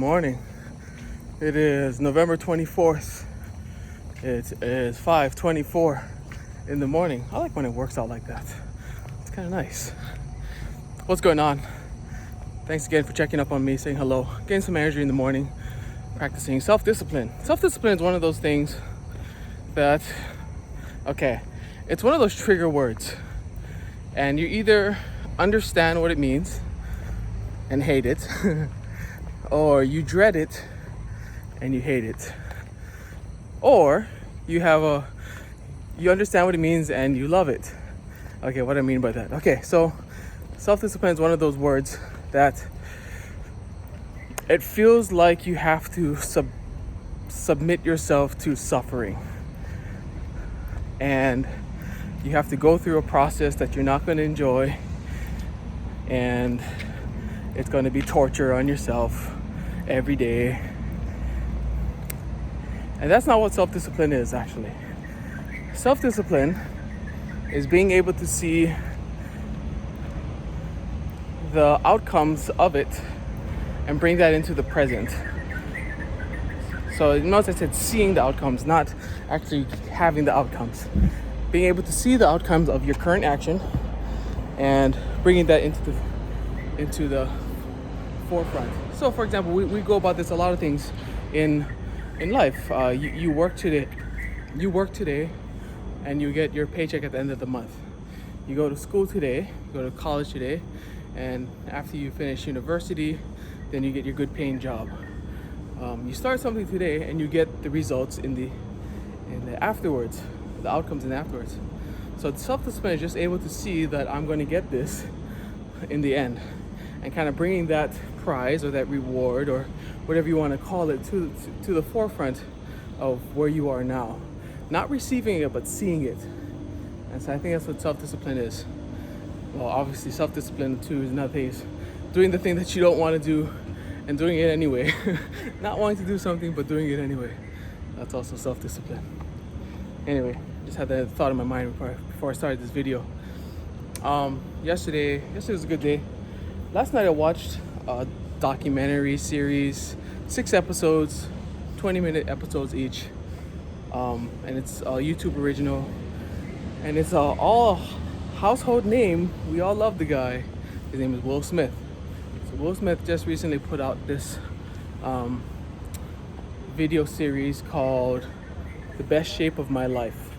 morning. It is November 24th. It is 5:24 in the morning. I like when it works out like that. It's kind of nice. What's going on? Thanks again for checking up on me, saying hello, getting some energy in the morning, practicing self-discipline. Self-discipline is one of those things that, it's one of those trigger words. And you either understand what it means and hate it, or you dread it and you hate it. Or you understand what it means and you love it. Okay, what do I mean by that? Okay, so self-discipline is one of those words that it feels like you have to submit yourself to suffering. And you have to go through a process that you're not going to enjoy, and it's going to be torture on yourself every day. And that's not what self-discipline is, actually. Self-discipline is being able to see the outcomes of it and bring that into the present. So notice I said seeing the outcomes, not actually having the outcomes. Being able to see the outcomes of your current action and bringing that into the forefront. So, for example, we go about this a lot of things in life. You work today, and you get your paycheck at the end of the month. You go to school today, you go to college today, and after you finish university, then you get your good paying job. You start something today, and you get the results in the afterwards, the outcomes in afterwards. So self-discipline is just able to see that I'm going to get this in the end, and kind of bringing that prize or that reward or whatever you want to call it to the forefront of where you are now. Not receiving it, but seeing it. And so I think that's what self-discipline is. Well, obviously self-discipline too is another thing. Is doing the thing that you don't want to do and doing it anyway. Not wanting to do something, but doing it anyway. That's also self-discipline. Anyway, just had that thought in my mind before I started this video. Yesterday was a good day. Last night I watched a documentary series, 6 episodes, 20-minute episodes each. And it's a YouTube original. And it's all household name. We all love the guy. His name is Will Smith. So Will Smith just recently put out this video series called The Best Shape of My Life.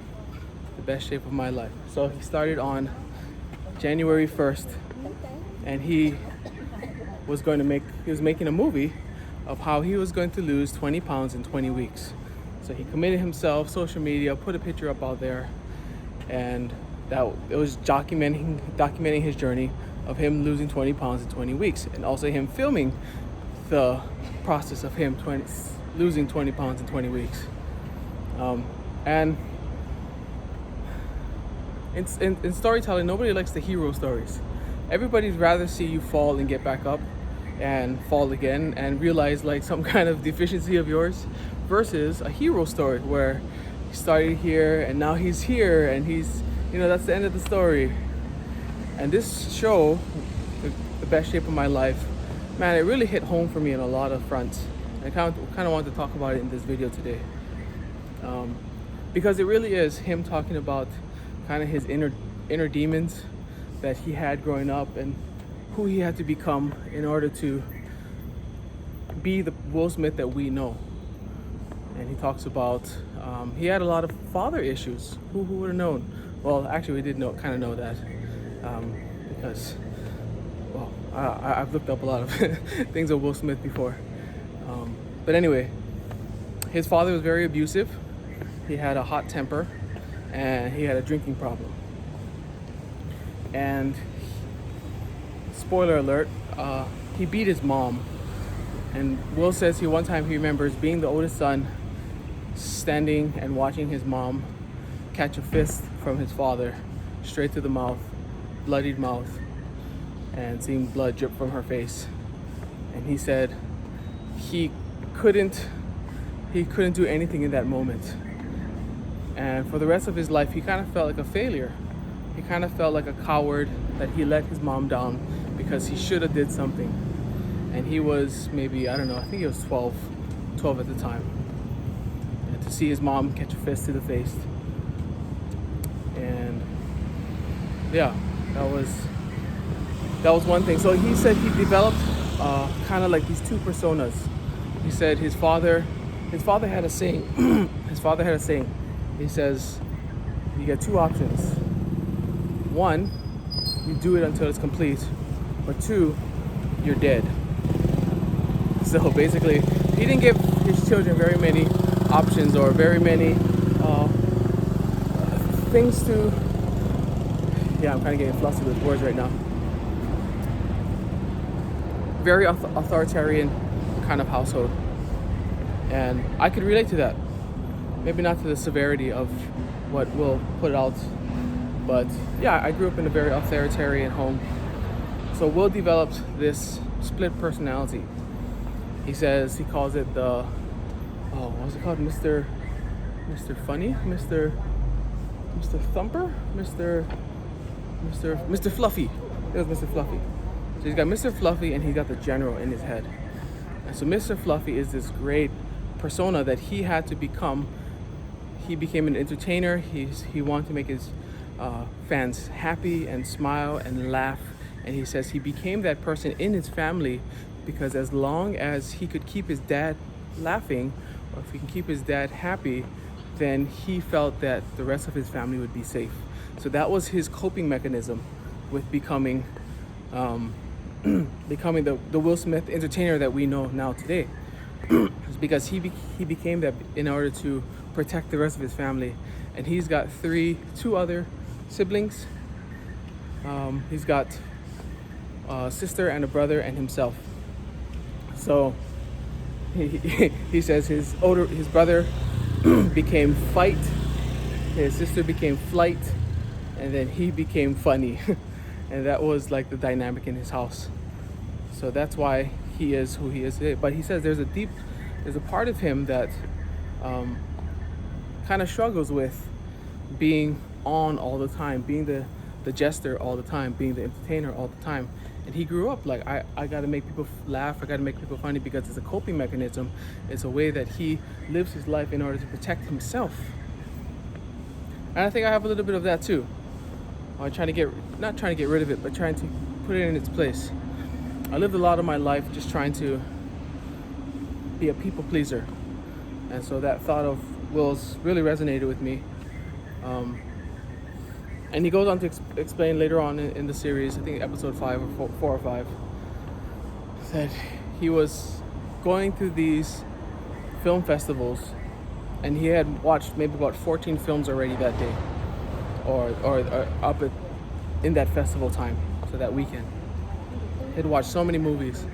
The Best Shape of My Life. So he started on January 1st, and he was making a movie of how he was going to lose 20 pounds in 20 weeks. So he committed himself, social media, put a picture up out there, and it was documenting his journey of him losing 20 pounds in 20 weeks, and also him filming the process of him losing 20 pounds in 20 weeks. And in storytelling, nobody likes the hero stories. Everybody'd rather see you fall and get back up and fall again and realize like some kind of deficiency of yours, versus a hero story where he started here and now he's here and he's, that's the end of the story. And this show, The Best Shape of My Life, man, it really hit home for me on a lot of fronts. I kind of wanted to talk about it in this video today. Because it really is him talking about kind of his inner demons that he had growing up and who he had to become in order to be the Will Smith that we know. And he talks about he had a lot of father issues. Who would have known? Well, actually, we did kind of know that because, well, I've looked up a lot of things of Will Smith before. But anyway, his father was very abusive. He had a hot temper, and he had a drinking problem. And spoiler alert, he beat his mom. And Will says one time he remembers being the oldest son, standing and watching his mom catch a fist from his father straight to the mouth, bloodied mouth, and seeing blood drip from her face. And he said he couldn't do anything in that moment. And for the rest of his life, he kind of felt like a failure. He kind of felt like a coward, that he let his mom down because he should have did something. and he was maybe, I don't know, I think he was 12 at the time. And to see his mom catch a fist to the face, and yeah, that was one thing. So he said he developed kind of like these two personas. He said his father had a saying. His father had a saying. He says, you get two options. One, you do it until it's complete, or two, you're dead. So basically, he didn't give his children very many options or very many things to. Yeah, I'm kind of getting flustered with words right now. Very authoritarian kind of household, and I could relate to that. Maybe not to the severity of what Will put out, but yeah, I grew up in a very authoritarian home. So Will developed this split personality. He says he calls it the what was it called? Mr. Funny, Mr. Thumper, Mr. Fluffy. It was Mr. Fluffy. So he's got Mr. Fluffy and he's got the general in his head. And so Mr. Fluffy is this great persona that he had to become. He became an entertainer. He wanted to make his fans happy and smile and laugh. And he says he became that person in his family because as long as he could keep his dad laughing, or if he can keep his dad happy, then he felt that the rest of his family would be safe. So that was his coping mechanism with becoming the Will Smith entertainer that we know now today. It's because he became that in order to protect the rest of his family. And he's got two other siblings. He's got a sister and a brother and himself. So he says his brother became Fight, his sister became Flight, and then he became Funny. And that was like the dynamic in his house. So that's why he is who he is today. But he says there's a part of him that kind of struggles with being on all the time, being the jester all the time, being the entertainer all the time. And he grew up like, I got to make people laugh, I got to make people funny because it's a coping mechanism. It's a way that he lives his life in order to protect himself. And I think I have a little bit of that too. I'm not trying to get rid of it, but trying to put it in its place. I lived a lot of my life just trying to be a people pleaser. And so that thought of Will's really resonated with me. And he goes on to explain later on in the series, I think episode 5 or 4 or 5, that he was going through these film festivals and he had watched maybe about 14 films already that day, or up in that festival time, so that weekend. He'd watched so many movies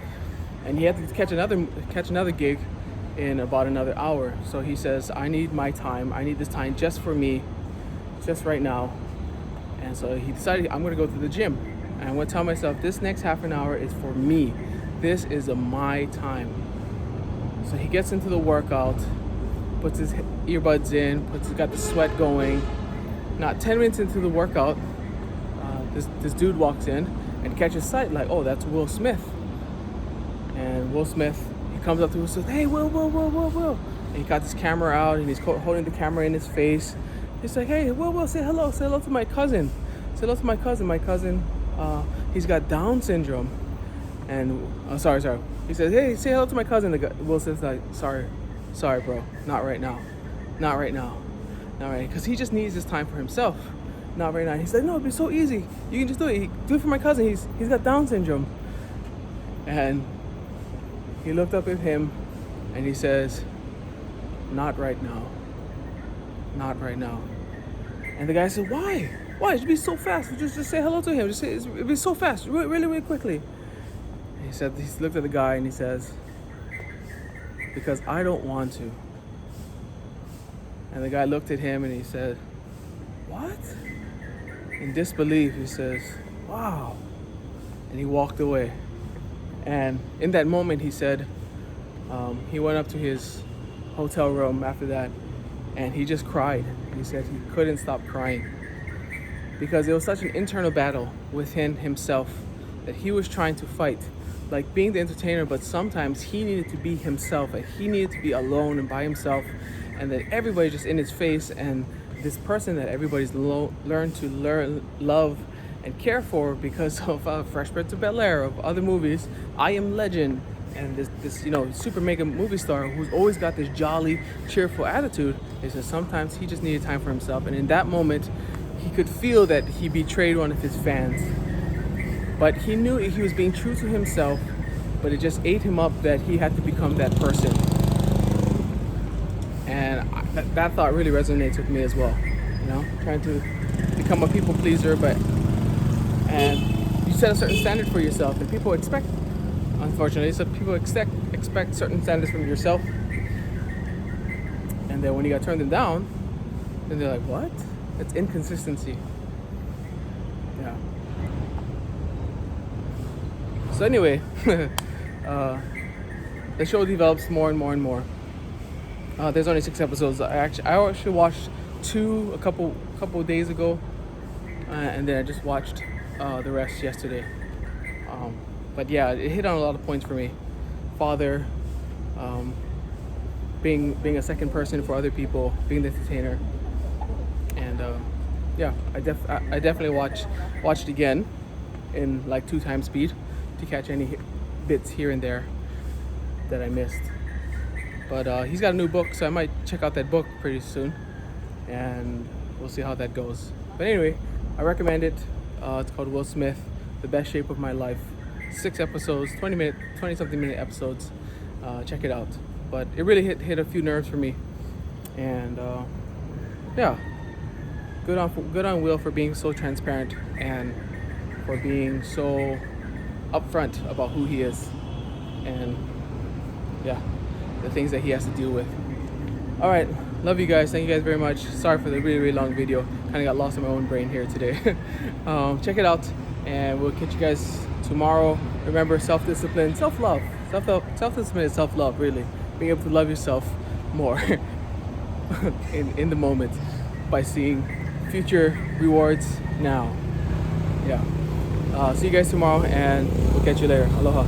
and he had to catch another gig in about another hour. So he says, I need my time, I need this time just for me, just right now. And so he decided, I'm going to go to the gym. And I'm going to tell myself, this next half an hour is for me. This is my time. So he gets into the workout, puts his earbuds in, got the sweat going. Not 10 minutes into the workout, this dude walks in and catches sight, like, oh, that's Will Smith. And Will Smith, he comes up to him and says, hey, Will. And he got this camera out and he's holding the camera in his face. He's like, hey, Will, say hello to my cousin. Say hello to my cousin. My cousin, he's got Down syndrome. And, sorry. He says, hey, say hello to my cousin. Will says, like, sorry, bro, not right now. Because he just needs his time for himself. Not right now. He's like, no, it'd be so easy. You can just do it. Do it for my cousin. He's got Down syndrome. And he looked up at him and he says, not right now. And the guy said, why? It should be so fast. Just say hello to him. It'd be so fast, really quickly. And he looked at the guy and he says, because I don't want to. And the guy looked at him and he said, what? In disbelief, he says, wow. And he walked away. And in that moment, he said, he went up to his hotel room after that and he just cried. He said he couldn't stop crying because it was such an internal battle within himself that he was trying to fight. like being the entertainer, but sometimes he needed to be himself. Like he needed to be alone and by himself, and then everybody's just in his face. And this person that everybody's learned to love, and care for because of Fresh Prince of Bel-Air, of other movies, I Am Legend, and this super mega movie star who's always got this jolly, cheerful attitude. Is that sometimes he just needed time for himself, and in that moment, he could feel that he betrayed one of his fans. But he knew he was being true to himself, but it just ate him up that he had to become that person. And that thought really resonates with me as well. Trying to become a people pleaser, and you set a certain standard for yourself, and people expect, unfortunately, people expect certain standards from yourself. And then when you got turned them down, then they're like, what? It's inconsistency. Yeah. So anyway, the show develops more and more and more. There's only 6 episodes. I actually watched 2 a couple of days ago, and then I just watched the rest yesterday. But yeah, it hit on a lot of points for me. Father, being a second person for other people, being the entertainer, and yeah, I definitely watched it again in like 2 times speed to catch any bits here and there that I missed. But he's got a new book, so I might check out that book pretty soon, and we'll see how that goes. But anyway, I recommend it. It's called Will Smith, The Best Shape of My Life. 6 episodes, 20-something minute episodes. Check it out. But it really hit a few nerves for me, and yeah, good on Will for being so transparent and for being so upfront about who he is, and yeah, the things that he has to deal with. All right, love you guys. Thank you guys very much. Sorry for the really long video. Kind of got lost in my own brain here today. Check it out, and we'll catch you guys tomorrow. Remember, self-discipline, self-love. Self-discipline is self-love, really. Being able to love yourself more in the moment by seeing future rewards now. Yeah. See you guys tomorrow, and we'll catch you later. Aloha.